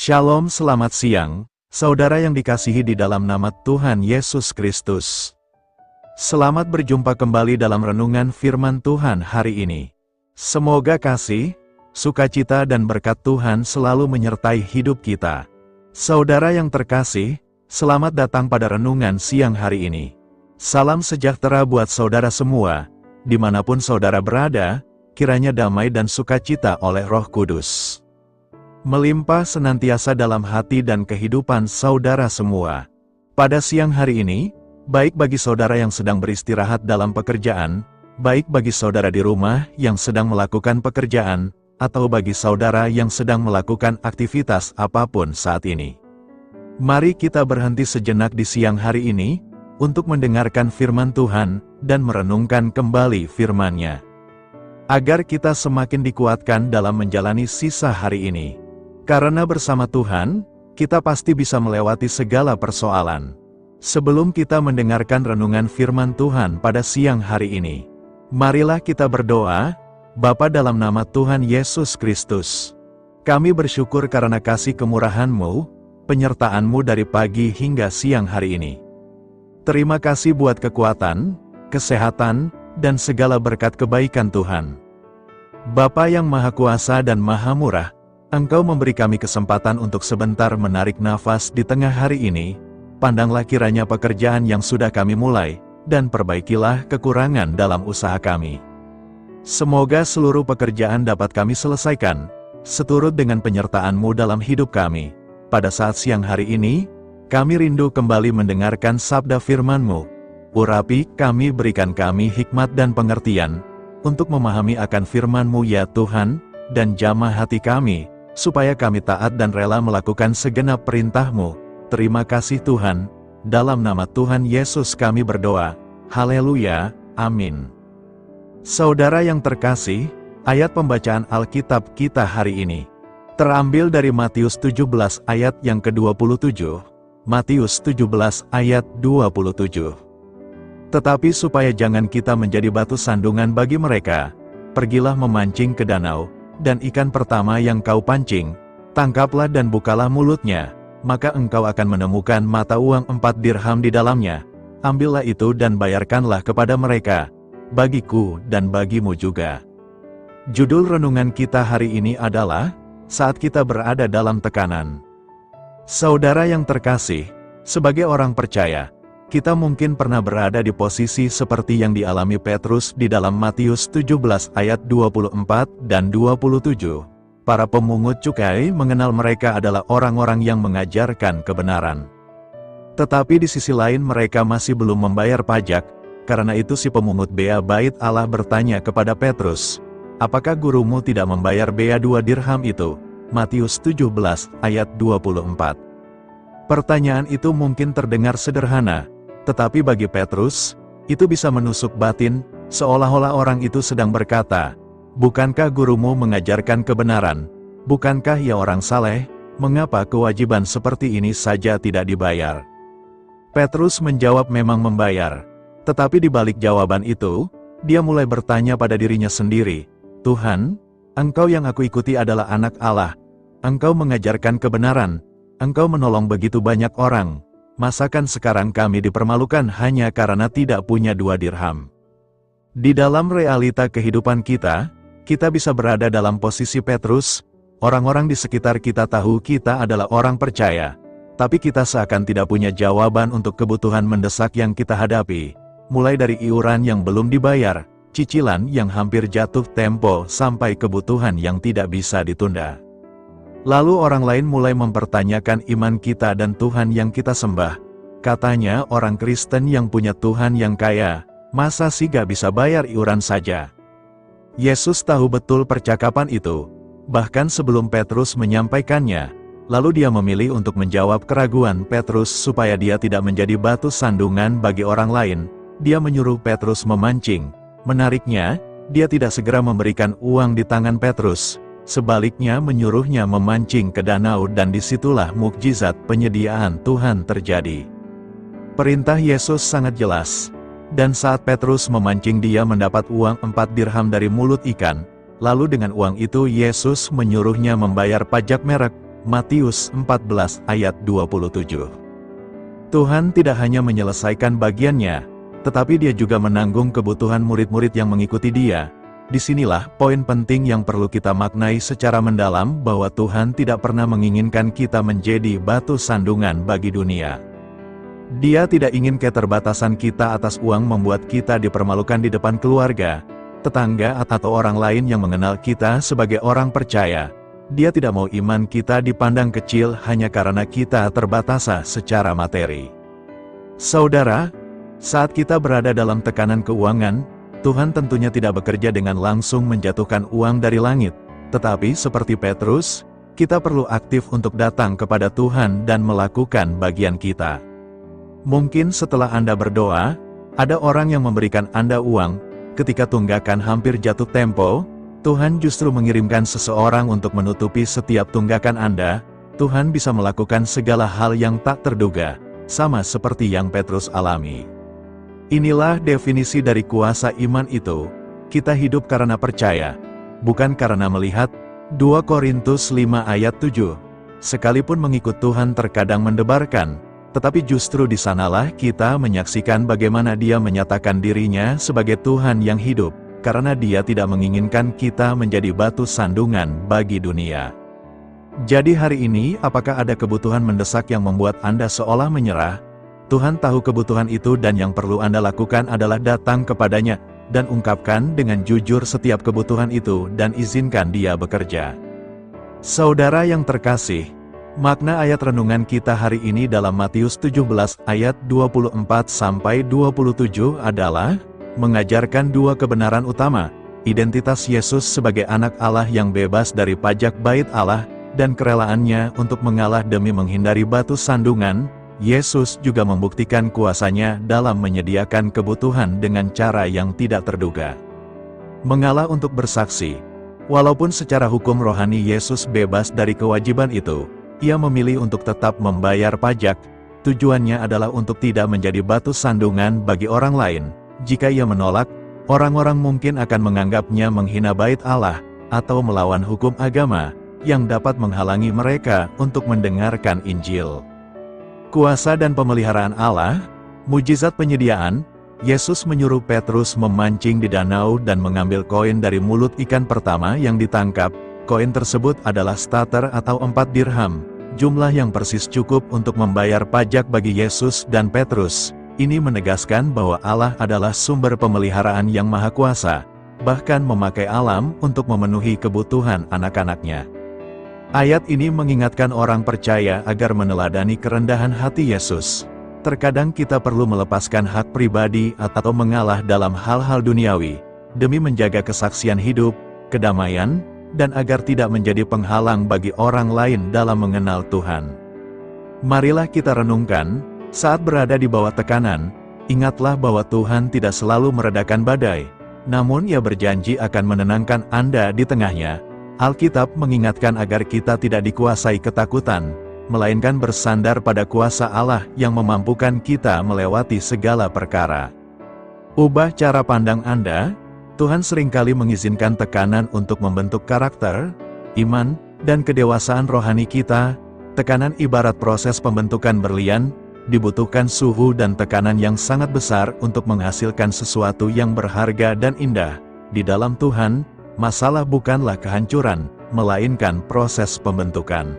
Shalom, selamat siang, saudara yang dikasihi di dalam nama Tuhan Yesus Kristus. Selamat berjumpa kembali dalam renungan firman Tuhan hari ini. Semoga kasih, sukacita dan berkat Tuhan selalu menyertai hidup kita. Saudara yang terkasih, selamat datang pada renungan siang hari ini. Salam sejahtera buat saudara semua, dimanapun saudara berada, kiranya damai dan sukacita oleh Roh Kudus melimpah senantiasa dalam hati dan kehidupan saudara semua. Pada siang hari ini, baik bagi saudara yang sedang beristirahat dalam pekerjaan, baik bagi saudara di rumah yang sedang melakukan pekerjaan, atau bagi saudara yang sedang melakukan aktivitas apapun saat ini. Mari kita berhenti sejenak di siang hari ini, untuk mendengarkan firman Tuhan, dan merenungkan kembali firman-Nya. Agar kita semakin dikuatkan dalam menjalani sisa hari ini. Karena bersama Tuhan, kita pasti bisa melewati segala persoalan. Sebelum kita mendengarkan renungan firman Tuhan pada siang hari ini, marilah kita berdoa. Bapa, dalam nama Tuhan Yesus Kristus, kami bersyukur karena kasih kemurahan-Mu, penyertaan-Mu dari pagi hingga siang hari ini. Terima kasih buat kekuatan, kesehatan, dan segala berkat kebaikan Tuhan. Bapa yang Maha Kuasa dan Maha Murah, Engkau memberi kami kesempatan untuk sebentar menarik nafas di tengah hari ini. Pandanglah kiranya pekerjaan yang sudah kami mulai, dan perbaikilah kekurangan dalam usaha kami. Semoga seluruh pekerjaan dapat kami selesaikan, seturut dengan penyertaan-Mu dalam hidup kami. Pada saat siang hari ini, kami rindu kembali mendengarkan sabda firman-Mu. Urapi kami, berikan kami hikmat dan pengertian, untuk memahami akan firman-Mu ya Tuhan, dan jamah hati kami, supaya kami taat dan rela melakukan segenap perintah-Mu. Terima kasih Tuhan, dalam nama Tuhan Yesus kami berdoa. Haleluya, amin. Saudara yang terkasih, ayat pembacaan Alkitab kita hari ini terambil dari Matius 17 ayat yang ke-27. Matius 17 ayat 27. Tetapi supaya jangan kita menjadi batu sandungan bagi mereka, pergilah memancing ke danau, dan ikan pertama yang kau pancing, tangkaplah dan bukalah mulutnya, maka engkau akan menemukan mata uang 4 dirham di dalamnya. Ambillah itu dan bayarkanlah kepada mereka, bagiku dan bagimu juga. Judul renungan kita hari ini adalah, saat kita berada dalam tekanan. Saudara yang terkasih, sebagai orang percaya, kita mungkin pernah berada di posisi seperti yang dialami Petrus di dalam Matius 17 ayat 24 dan 27. Para pemungut cukai mengenal mereka adalah orang-orang yang mengajarkan kebenaran. Tetapi di sisi lain mereka masih belum membayar pajak, karena itu si pemungut bea bait Allah bertanya kepada Petrus, "Apakah gurumu tidak membayar bea 2 dirham itu?" Matius 17 ayat 24. Pertanyaan itu mungkin terdengar sederhana, tetapi bagi Petrus, itu bisa menusuk batin, seolah-olah orang itu sedang berkata, "Bukankah gurumu mengajarkan kebenaran? Bukankah ia orang saleh? Mengapa kewajiban seperti ini saja tidak dibayar?" Petrus menjawab memang membayar. Tetapi di balik jawaban itu, dia mulai bertanya pada dirinya sendiri, "Tuhan, Engkau yang aku ikuti adalah anak Allah. Engkau mengajarkan kebenaran. Engkau menolong begitu banyak orang. Masakan sekarang kami dipermalukan hanya karena tidak punya 2 dirham?" Di dalam realita kehidupan kita bisa berada dalam posisi Petrus. Orang-orang di sekitar kita tahu kita adalah orang percaya, tapi kita seakan tidak punya jawaban untuk kebutuhan mendesak yang kita hadapi, mulai dari iuran yang belum dibayar, cicilan yang hampir jatuh tempo, sampai kebutuhan yang tidak bisa ditunda. Lalu orang lain mulai mempertanyakan iman kita dan Tuhan yang kita sembah. Katanya orang Kristen yang punya Tuhan yang kaya, masa sih gak bisa bayar iuran saja? Yesus tahu betul percakapan itu, bahkan sebelum Petrus menyampaikannya. Lalu dia memilih untuk menjawab keraguan Petrus supaya dia tidak menjadi batu sandungan bagi orang lain. Dia menyuruh Petrus memancing. Menariknya, dia tidak segera memberikan uang di tangan Petrus. Sebaliknya menyuruhnya memancing ke danau, dan disitulah mukjizat penyediaan Tuhan terjadi. Perintah Yesus sangat jelas. Dan saat Petrus memancing, dia mendapat uang 4 dirham dari mulut ikan. Lalu dengan uang itu Yesus menyuruhnya membayar pajak merek, Matius 14 ayat 27. Tuhan tidak hanya menyelesaikan bagiannya, tetapi Dia juga menanggung kebutuhan murid-murid yang mengikuti Dia. Disinilah poin penting yang perlu kita maknai secara mendalam, bahwa Tuhan tidak pernah menginginkan kita menjadi batu sandungan bagi dunia. Dia tidak ingin keterbatasan kita atas uang membuat kita dipermalukan di depan keluarga, tetangga atau orang lain yang mengenal kita sebagai orang percaya. Dia tidak mau iman kita dipandang kecil hanya karena kita terbatas secara materi. Saudara, saat kita berada dalam tekanan keuangan, Tuhan tentunya tidak bekerja dengan langsung menjatuhkan uang dari langit, tetapi seperti Petrus, kita perlu aktif untuk datang kepada Tuhan dan melakukan bagian kita. Mungkin setelah Anda berdoa, ada orang yang memberikan Anda uang. Ketika tunggakan hampir jatuh tempo, Tuhan justru mengirimkan seseorang untuk menutupi setiap tunggakan Anda. Tuhan bisa melakukan segala hal yang tak terduga, sama seperti yang Petrus alami. Inilah definisi dari kuasa iman itu. Kita hidup karena percaya, bukan karena melihat. 2 Korintus 5 ayat 7. Sekalipun mengikut Tuhan terkadang mendebarkan, tetapi justru di sanalah kita menyaksikan bagaimana Dia menyatakan dirinya sebagai Tuhan yang hidup, karena Dia tidak menginginkan kita menjadi batu sandungan bagi dunia. Jadi hari ini, apakah ada kebutuhan mendesak yang membuat Anda seolah menyerah? Tuhan tahu kebutuhan itu, dan yang perlu Anda lakukan adalah datang kepadanya, dan ungkapkan dengan jujur setiap kebutuhan itu, dan izinkan Dia bekerja. Saudara yang terkasih, makna ayat renungan kita hari ini dalam Matius 17 ayat 24-27 adalah mengajarkan 2 kebenaran utama: identitas Yesus sebagai anak Allah yang bebas dari pajak bait Allah, dan kerelaannya untuk mengalah demi menghindari batu sandungan. Yesus juga membuktikan kuasanya dalam menyediakan kebutuhan dengan cara yang tidak terduga. Mengalah untuk bersaksi. Walaupun secara hukum rohani Yesus bebas dari kewajiban itu, Ia memilih untuk tetap membayar pajak. Tujuannya adalah untuk tidak menjadi batu sandungan bagi orang lain. Jika Ia menolak, orang-orang mungkin akan menganggapnya menghina bait Allah, atau melawan hukum agama, yang dapat menghalangi mereka untuk mendengarkan Injil. Kuasa dan pemeliharaan Allah, mujizat penyediaan. Yesus menyuruh Petrus memancing di danau dan mengambil koin dari mulut ikan pertama yang ditangkap. Koin tersebut adalah stater atau 4 dirham, jumlah yang persis cukup untuk membayar pajak bagi Yesus dan Petrus. Ini menegaskan bahwa Allah adalah sumber pemeliharaan yang maha kuasa, bahkan memakai alam untuk memenuhi kebutuhan anak-anaknya. Ayat ini mengingatkan orang percaya agar meneladani kerendahan hati Yesus. Terkadang kita perlu melepaskan hak pribadi atau mengalah dalam hal-hal duniawi, demi menjaga kesaksian hidup, kedamaian, dan agar tidak menjadi penghalang bagi orang lain dalam mengenal Tuhan. Marilah kita renungkan, saat berada di bawah tekanan, ingatlah bahwa Tuhan tidak selalu meredakan badai, namun Ia berjanji akan menenangkan Anda di tengahnya. Alkitab mengingatkan agar kita tidak dikuasai ketakutan, melainkan bersandar pada kuasa Allah yang memampukan kita melewati segala perkara. Ubah cara pandang Anda. Tuhan seringkali mengizinkan tekanan untuk membentuk karakter, iman, dan kedewasaan rohani kita. Tekanan ibarat proses pembentukan berlian, dibutuhkan suhu dan tekanan yang sangat besar untuk menghasilkan sesuatu yang berharga dan indah. Di dalam Tuhan, masalah bukanlah kehancuran, melainkan proses pembentukan.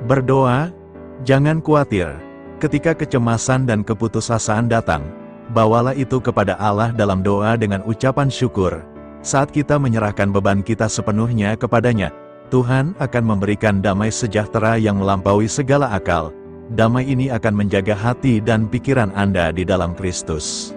Berdoa, jangan khawatir. Ketika kecemasan dan keputusasaan datang, bawalah itu kepada Allah dalam doa dengan ucapan syukur. Saat kita menyerahkan beban kita sepenuhnya kepadanya, Tuhan akan memberikan damai sejahtera yang melampaui segala akal. Damai ini akan menjaga hati dan pikiran Anda di dalam Kristus.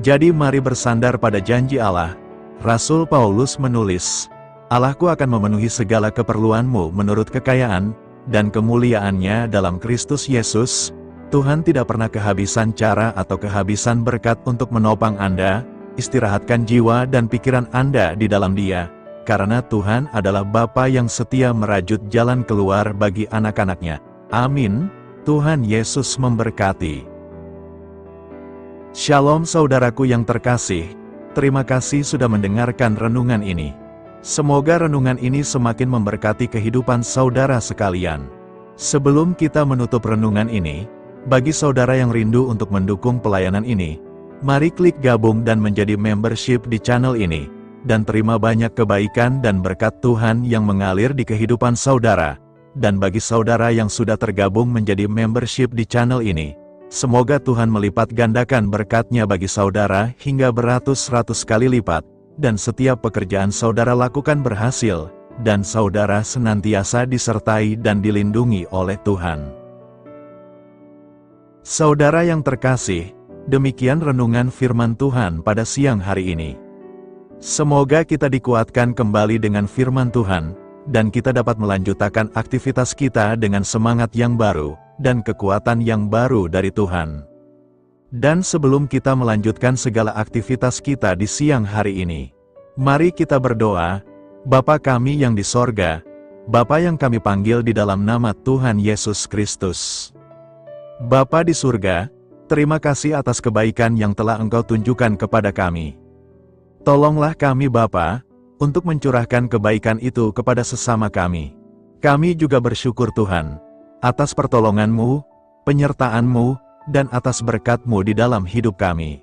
Jadi mari bersandar pada janji Allah. Rasul Paulus menulis, Allahku akan memenuhi segala keperluanmu menurut kekayaan dan kemuliaannya dalam Kristus Yesus. Tuhan tidak pernah kehabisan cara atau kehabisan berkat untuk menopang Anda. Istirahatkan jiwa dan pikiran Anda di dalam Dia, karena Tuhan adalah Bapa yang setia merajut jalan keluar bagi anak-anaknya. Amin. Tuhan Yesus memberkati. Shalom saudaraku yang terkasih. Terima kasih sudah mendengarkan renungan ini. Semoga renungan ini semakin memberkati kehidupan saudara sekalian. Sebelum kita menutup renungan ini, bagi saudara yang rindu untuk mendukung pelayanan ini, mari klik gabung dan menjadi membership di channel ini, dan terima banyak kebaikan dan berkat Tuhan yang mengalir di kehidupan saudara. Dan bagi saudara yang sudah tergabung menjadi membership di channel ini, semoga Tuhan melipat gandakan berkat-Nya bagi saudara hingga beratus-ratus kali lipat, dan setiap pekerjaan saudara lakukan berhasil, dan saudara senantiasa disertai dan dilindungi oleh Tuhan. Saudara yang terkasih, demikian renungan firman Tuhan pada siang hari ini. Semoga kita dikuatkan kembali dengan firman Tuhan, dan kita dapat melanjutkan aktivitas kita dengan semangat yang baru, dan kekuatan yang baru dari Tuhan. Dan sebelum kita melanjutkan segala aktivitas kita di siang hari ini, mari kita berdoa. Bapa kami yang di sorga, Bapa yang kami panggil di dalam nama Tuhan Yesus Kristus. Bapa di surga, terima kasih atas kebaikan yang telah Engkau tunjukkan kepada kami. Tolonglah kami Bapa, untuk mencurahkan kebaikan itu kepada sesama kami. Kami juga bersyukur Tuhan, atas pertolongan-Mu, penyertaan-Mu, dan atas berkat-Mu di dalam hidup kami.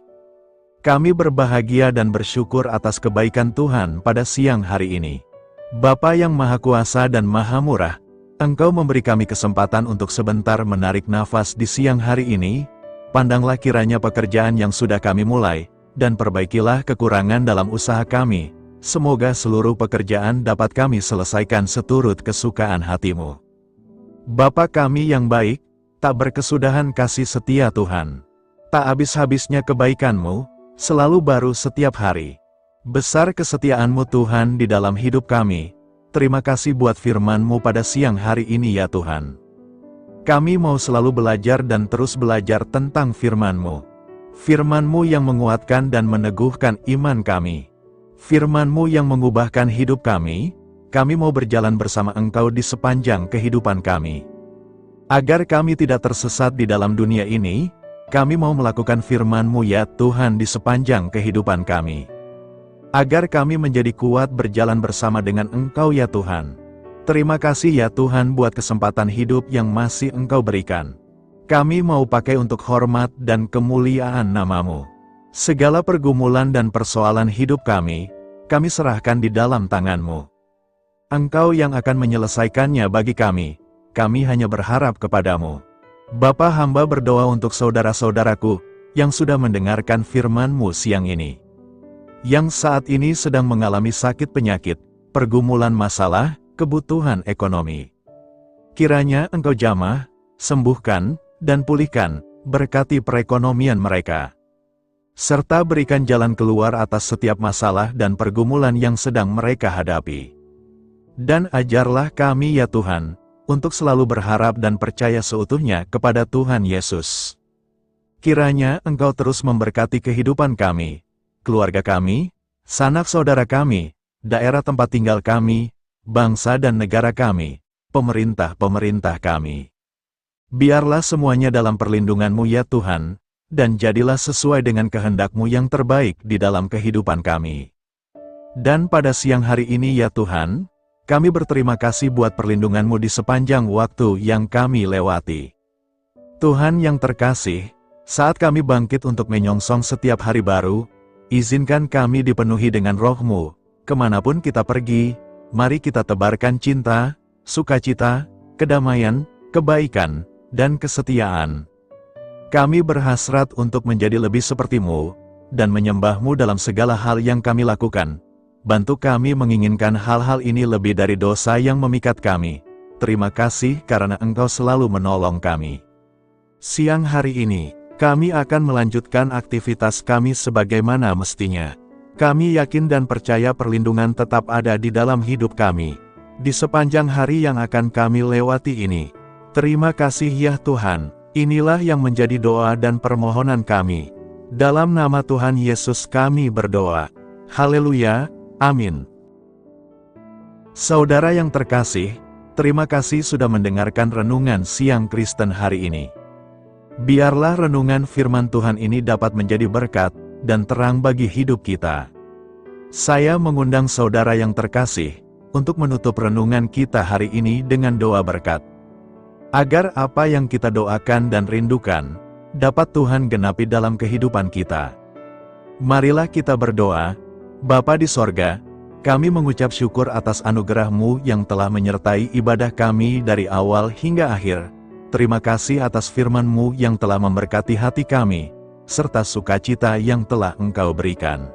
Kami berbahagia dan bersyukur atas kebaikan Tuhan pada siang hari ini. Bapa yang Maha Kuasa dan Maha Murah, Engkau memberi kami kesempatan untuk sebentar menarik nafas di siang hari ini. Pandanglah kiranya pekerjaan yang sudah kami mulai, dan perbaikilah kekurangan dalam usaha kami. Semoga seluruh pekerjaan dapat kami selesaikan seturut kesukaan hati-Mu. Bapa kami yang baik, tak berkesudahan kasih setia Tuhan. Tak habis-habisnya kebaikan-Mu, selalu baru setiap hari. Besar kesetiaan-Mu Tuhan di dalam hidup kami. Terima kasih buat firman-Mu pada siang hari ini ya Tuhan. Kami mau selalu belajar dan terus belajar tentang firman-Mu. Firman-Mu yang menguatkan dan meneguhkan iman kami. Firman-Mu yang mengubahkan hidup kami mau berjalan bersama Engkau di sepanjang kehidupan kami. Agar kami tidak tersesat di dalam dunia ini, kami mau melakukan firman-Mu ya Tuhan di sepanjang kehidupan kami. Agar kami menjadi kuat berjalan bersama dengan Engkau ya Tuhan. Terima kasih ya Tuhan buat kesempatan hidup yang masih Engkau berikan. Kami mau pakai untuk hormat dan kemuliaan nama-Mu. Segala pergumulan dan persoalan hidup kami serahkan di dalam tangan-Mu. Engkau yang akan menyelesaikannya bagi kami hanya berharap kepadamu. Bapa, hamba berdoa untuk saudara-saudaraku yang sudah mendengarkan firman-Mu siang ini. Yang saat ini sedang mengalami sakit penyakit, pergumulan masalah, kebutuhan ekonomi. Kiranya Engkau jamah, sembuhkan, dan pulihkan, berkati perekonomian mereka. Serta berikan jalan keluar atas setiap masalah dan pergumulan yang sedang mereka hadapi. Dan ajarlah kami ya Tuhan, untuk selalu berharap dan percaya seutuhnya kepada Tuhan Yesus. Kiranya Engkau terus memberkati kehidupan kami, keluarga kami, sanak saudara kami, daerah tempat tinggal kami, bangsa dan negara kami, pemerintah-pemerintah kami. Biarlah semuanya dalam perlindungan-Mu ya Tuhan, dan jadilah sesuai dengan kehendak-Mu yang terbaik di dalam kehidupan kami. Dan pada siang hari ini ya Tuhan, kami berterima kasih buat perlindungan-Mu di sepanjang waktu yang kami lewati. Tuhan yang terkasih, saat kami bangkit untuk menyongsong setiap hari baru, izinkan kami dipenuhi dengan Roh-Mu. Kemanapun kita pergi, mari kita tebarkan cinta, sukacita, kedamaian, kebaikan, dan kesetiaan. Kami berhasrat untuk menjadi lebih seperti-Mu, dan menyembah-Mu dalam segala hal yang kami lakukan. Bantu kami menginginkan hal-hal ini lebih dari dosa yang memikat kami. Terima kasih karena Engkau selalu menolong kami. Siang hari ini, kami akan melanjutkan aktivitas kami sebagaimana mestinya. Kami yakin dan percaya perlindungan tetap ada di dalam hidup kami, di sepanjang hari yang akan kami lewati ini. Terima kasih ya Tuhan. Inilah yang menjadi doa dan permohonan kami. Dalam nama Tuhan Yesus kami berdoa. Haleluya, amin. Saudara yang terkasih, terima kasih sudah mendengarkan renungan siang Kristen hari ini. Biarlah renungan firman Tuhan ini dapat menjadi berkat dan terang bagi hidup kita. Saya mengundang saudara yang terkasih untuk menutup renungan kita hari ini dengan doa berkat. Agar apa yang kita doakan dan rindukan, dapat Tuhan genapi dalam kehidupan kita. Marilah kita berdoa. Bapa di sorga, kami mengucap syukur atas anugerah-Mu yang telah menyertai ibadah kami dari awal hingga akhir. Terima kasih atas firman-Mu yang telah memberkati hati kami, serta sukacita yang telah Engkau berikan.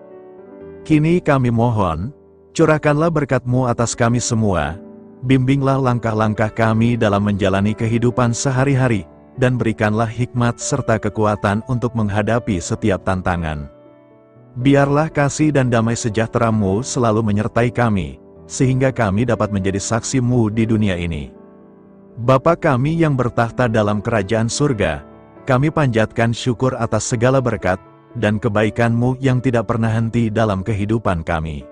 Kini kami mohon, curahkanlah berkat-Mu atas kami semua, bimbinglah langkah-langkah kami dalam menjalani kehidupan sehari-hari, dan berikanlah hikmat serta kekuatan untuk menghadapi setiap tantangan. Biarlah kasih dan damai sejahtera-Mu selalu menyertai kami, sehingga kami dapat menjadi saksi-Mu di dunia ini. Bapa kami yang bertahta dalam kerajaan surga, kami panjatkan syukur atas segala berkat dan kebaikan-Mu yang tidak pernah henti dalam kehidupan kami.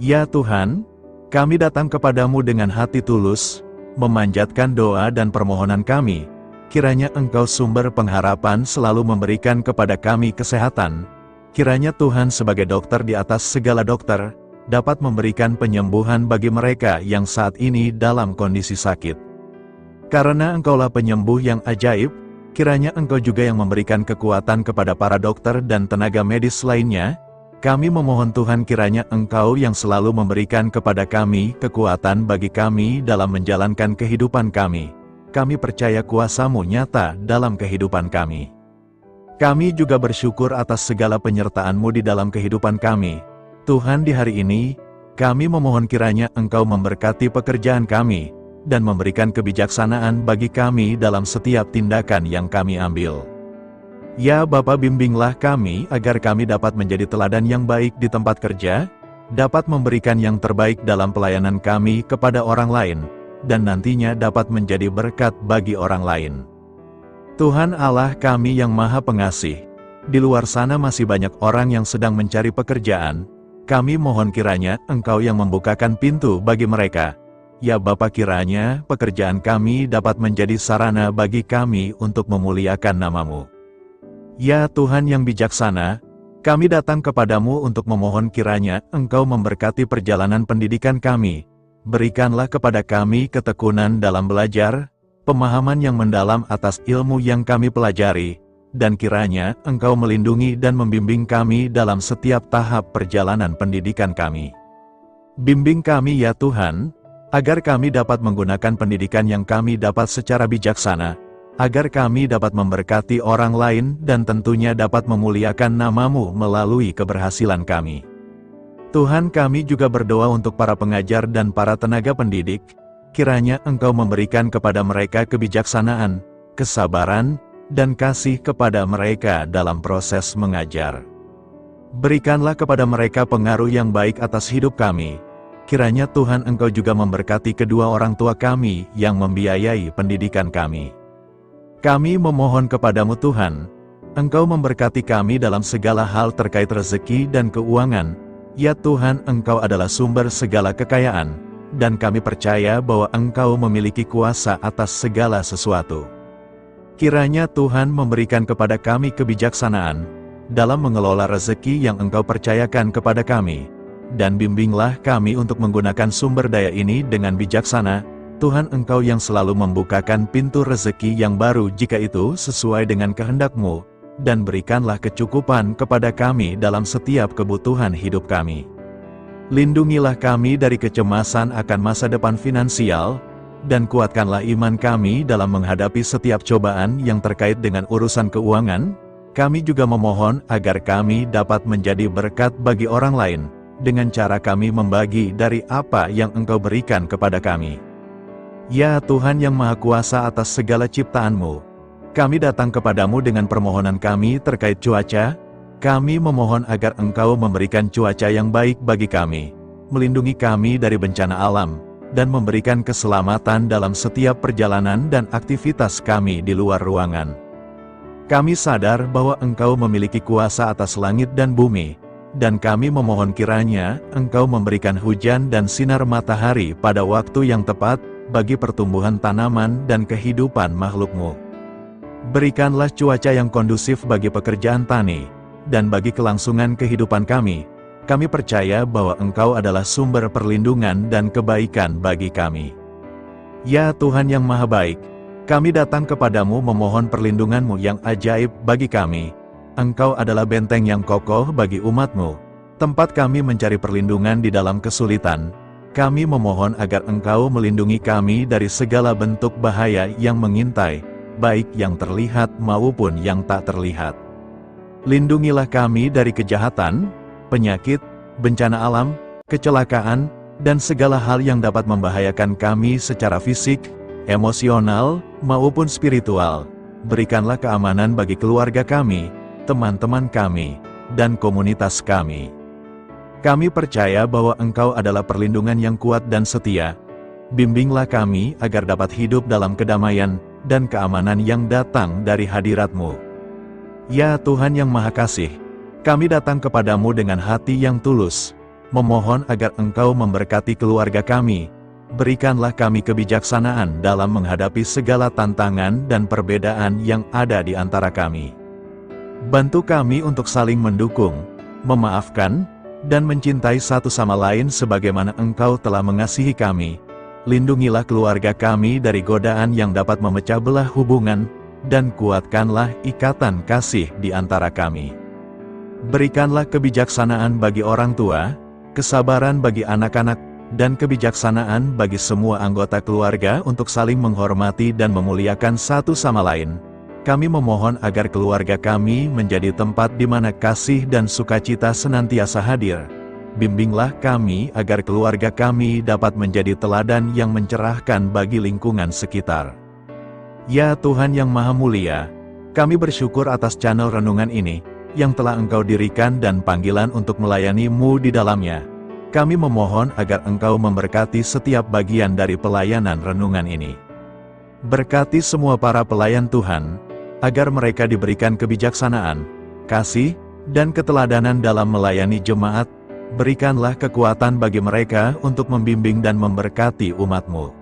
Ya Tuhan, kami datang kepadamu dengan hati tulus, memanjatkan doa dan permohonan kami, kiranya Engkau sumber pengharapan selalu memberikan kepada kami kesehatan, kiranya Tuhan sebagai dokter di atas segala dokter, dapat memberikan penyembuhan bagi mereka yang saat ini dalam kondisi sakit. Karena Engkaulah penyembuh yang ajaib, kiranya Engkau juga yang memberikan kekuatan kepada para dokter dan tenaga medis lainnya. Kami memohon Tuhan kiranya Engkau yang selalu memberikan kepada kami kekuatan bagi kami dalam menjalankan kehidupan kami. Kami percaya kuasa-Mu nyata dalam kehidupan kami. Kami juga bersyukur atas segala penyertaan-Mu di dalam kehidupan kami. Tuhan, di hari ini, kami memohon kiranya Engkau memberkati pekerjaan kami, dan memberikan kebijaksanaan bagi kami dalam setiap tindakan yang kami ambil. Ya Bapa, bimbinglah kami agar kami dapat menjadi teladan yang baik di tempat kerja, dapat memberikan yang terbaik dalam pelayanan kami kepada orang lain, dan nantinya dapat menjadi berkat bagi orang lain. Tuhan Allah kami yang Maha Pengasih, di luar sana masih banyak orang yang sedang mencari pekerjaan. Kami mohon kiranya Engkau yang membukakan pintu bagi mereka. Ya Bapa, kiranya pekerjaan kami dapat menjadi sarana bagi kami untuk memuliakan nama-Mu. Ya Tuhan yang bijaksana, kami datang kepadamu untuk memohon kiranya Engkau memberkati perjalanan pendidikan kami. Berikanlah kepada kami ketekunan dalam belajar, pemahaman yang mendalam atas ilmu yang kami pelajari, dan kiranya Engkau melindungi dan membimbing kami dalam setiap tahap perjalanan pendidikan kami. Bimbing kami ya Tuhan, agar kami dapat menggunakan pendidikan yang kami dapat secara bijaksana, agar kami dapat memberkati orang lain dan tentunya dapat memuliakan nama-Mu melalui keberhasilan kami. Tuhan, kami juga berdoa untuk para pengajar dan para tenaga pendidik, kiranya Engkau memberikan kepada mereka kebijaksanaan, kesabaran, dan kasih kepada mereka dalam proses mengajar. Berikanlah kepada mereka pengaruh yang baik atas hidup kami. Kiranya Tuhan Engkau juga memberkati kedua orang tua kami yang membiayai pendidikan kami. Kami memohon kepadamu Tuhan, Engkau memberkati kami dalam segala hal terkait rezeki dan keuangan. Ya Tuhan, Engkau adalah sumber segala kekayaan, dan kami percaya bahwa Engkau memiliki kuasa atas segala sesuatu. Kiranya Tuhan memberikan kepada kami kebijaksanaan dalam mengelola rezeki yang Engkau percayakan kepada kami. Dan bimbinglah kami untuk menggunakan sumber daya ini dengan bijaksana. Tuhan, Engkau yang selalu membukakan pintu rezeki yang baru jika itu sesuai dengan kehendak-Mu, dan berikanlah kecukupan kepada kami dalam setiap kebutuhan hidup kami. Lindungilah kami dari kecemasan akan masa depan finansial, dan kuatkanlah iman kami dalam menghadapi setiap cobaan yang terkait dengan urusan keuangan. Kami juga memohon agar kami dapat menjadi berkat bagi orang lain, dengan cara kami membagi dari apa yang Engkau berikan kepada kami. Ya Tuhan yang Maha Kuasa atas segala ciptaan-Mu, kami datang kepadamu dengan permohonan kami terkait cuaca. Kami memohon agar Engkau memberikan cuaca yang baik bagi kami, melindungi kami dari bencana alam, dan memberikan keselamatan dalam setiap perjalanan dan aktivitas kami di luar ruangan. Kami sadar bahwa Engkau memiliki kuasa atas langit dan bumi, dan kami memohon kiranya Engkau memberikan hujan dan sinar matahari pada waktu yang tepat bagi pertumbuhan tanaman dan kehidupan makhluk-Mu. Berikanlah cuaca yang kondusif bagi pekerjaan tani, dan bagi kelangsungan kehidupan kami. kami percaya bahwa Engkau adalah sumber perlindungan dan kebaikan bagi kami. Ya Tuhan yang Maha Baik, kami datang kepadamu memohon perlindungan-Mu yang ajaib bagi kami. Engkau adalah benteng yang kokoh bagi umat-Mu, tempat kami mencari perlindungan di dalam kesulitan. Kami memohon agar Engkau melindungi kami dari segala bentuk bahaya yang mengintai, baik yang terlihat maupun yang tak terlihat. Lindungilah kami dari kejahatan, penyakit, bencana alam, kecelakaan, dan segala hal yang dapat membahayakan kami secara fisik, emosional, maupun spiritual. Berikanlah keamanan bagi keluarga kami, teman-teman kami, dan komunitas kami. Kami percaya bahwa Engkau adalah perlindungan yang kuat dan setia. Bimbinglah kami agar dapat hidup dalam kedamaian dan keamanan yang datang dari hadirat-Mu. Ya Tuhan yang Maha Kasih, kami datang kepadamu dengan hati yang tulus, memohon agar Engkau memberkati keluarga kami. Berikanlah kami kebijaksanaan dalam menghadapi segala tantangan dan perbedaan yang ada di antara kami. Bantu kami untuk saling mendukung, memaafkan, dan mencintai satu sama lain sebagaimana Engkau telah mengasihi kami. Lindungilah keluarga kami dari godaan yang dapat memecah belah hubungan, dan kuatkanlah ikatan kasih di antara kami. Berikanlah kebijaksanaan bagi orang tua, kesabaran bagi anak-anak, dan kebijaksanaan bagi semua anggota keluarga untuk saling menghormati dan memuliakan satu sama lain. Kami memohon agar keluarga kami menjadi tempat di mana kasih dan sukacita senantiasa hadir. Bimbinglah kami agar keluarga kami dapat menjadi teladan yang mencerahkan bagi lingkungan sekitar. Ya Tuhan yang Maha Mulia, kami bersyukur atas channel renungan ini, yang telah Engkau dirikan dan panggilan untuk melayani-Mu di dalamnya. Kami memohon agar Engkau memberkati setiap bagian dari pelayanan renungan ini. Berkati semua para pelayan Tuhan, agar mereka diberikan kebijaksanaan, kasih, dan keteladanan dalam melayani jemaat. Berikanlah kekuatan bagi mereka untuk membimbing dan memberkati umat-Mu.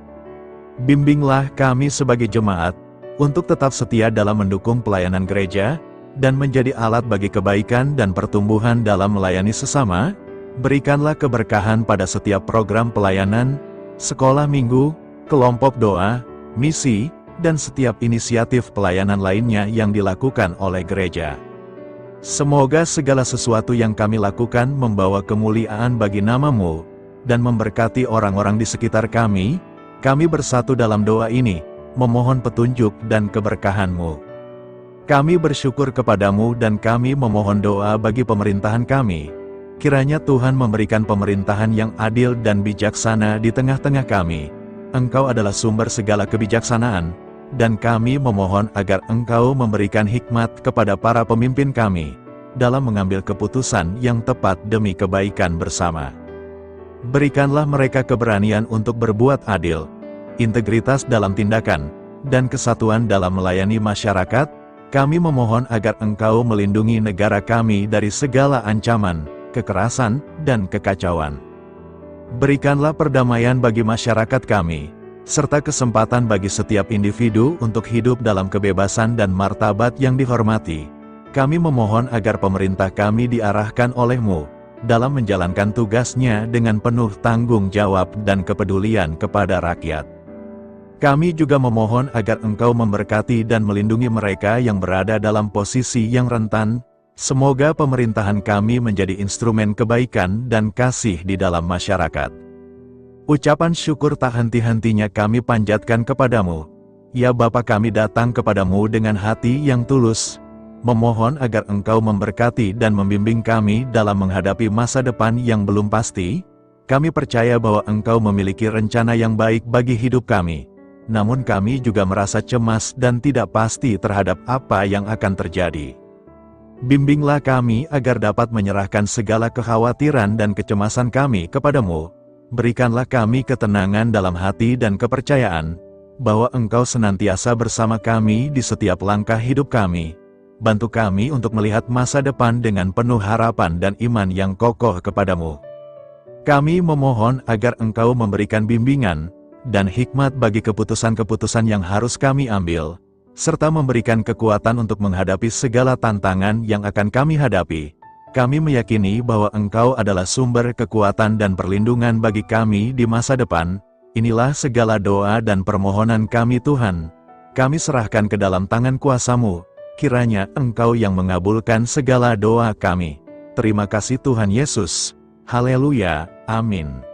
Bimbinglah kami sebagai jemaat, untuk tetap setia dalam mendukung pelayanan gereja, dan menjadi alat bagi kebaikan dan pertumbuhan dalam melayani sesama. Berikanlah keberkahan pada setiap program pelayanan, sekolah minggu, kelompok doa, misi, dan setiap inisiatif pelayanan lainnya yang dilakukan oleh gereja. Semoga segala sesuatu yang kami lakukan membawa kemuliaan bagi nama-Mu, dan memberkati orang-orang di sekitar kami. Kami bersatu dalam doa ini, memohon petunjuk dan keberkahan-Mu. Kami bersyukur kepadamu dan kami memohon doa bagi pemerintahan kami. Kiranya Tuhan memberikan pemerintahan yang adil dan bijaksana di tengah-tengah kami. Engkau adalah sumber segala kebijaksanaan, dan kami memohon agar Engkau memberikan hikmat kepada para pemimpin kami, dalam mengambil keputusan yang tepat demi kebaikan bersama. Berikanlah mereka keberanian untuk berbuat adil, integritas dalam tindakan, dan kesatuan dalam melayani masyarakat. Kami memohon agar Engkau melindungi negara kami dari segala ancaman, kekerasan, dan kekacauan. Berikanlah perdamaian bagi masyarakat kami, serta kesempatan bagi setiap individu untuk hidup dalam kebebasan dan martabat yang dihormati. Kami memohon agar pemerintah kami diarahkan oleh-Mu, dalam menjalankan tugasnya dengan penuh tanggung jawab dan kepedulian kepada rakyat. Kami juga memohon agar Engkau memberkati dan melindungi mereka yang berada dalam posisi yang rentan. Semoga pemerintahan kami menjadi instrumen kebaikan dan kasih di dalam masyarakat. Ucapan syukur tak henti-hentinya kami panjatkan kepadamu. Ya Bapa, kami datang kepadamu dengan hati yang tulus, memohon agar Engkau memberkati dan membimbing kami dalam menghadapi masa depan yang belum pasti. Kami percaya bahwa Engkau memiliki rencana yang baik bagi hidup kami. Namun kami juga merasa cemas dan tidak pasti terhadap apa yang akan terjadi. Bimbinglah kami agar dapat menyerahkan segala kekhawatiran dan kecemasan kami kepadamu. Berikanlah kami ketenangan dalam hati dan kepercayaan, bahwa Engkau senantiasa bersama kami di setiap langkah hidup kami. Bantu kami untuk melihat masa depan dengan penuh harapan dan iman yang kokoh kepadamu. Kami memohon agar Engkau memberikan bimbingan dan hikmat bagi keputusan-keputusan yang harus kami ambil, serta memberikan kekuatan untuk menghadapi segala tantangan yang akan kami hadapi. Kami meyakini bahwa Engkau adalah sumber kekuatan dan perlindungan bagi kami di masa depan. Inilah segala doa dan permohonan kami Tuhan. Kami serahkan ke dalam tangan kuasa-Mu, kiranya Engkau yang mengabulkan segala doa kami. Terima kasih Tuhan Yesus. Haleluya. Amin.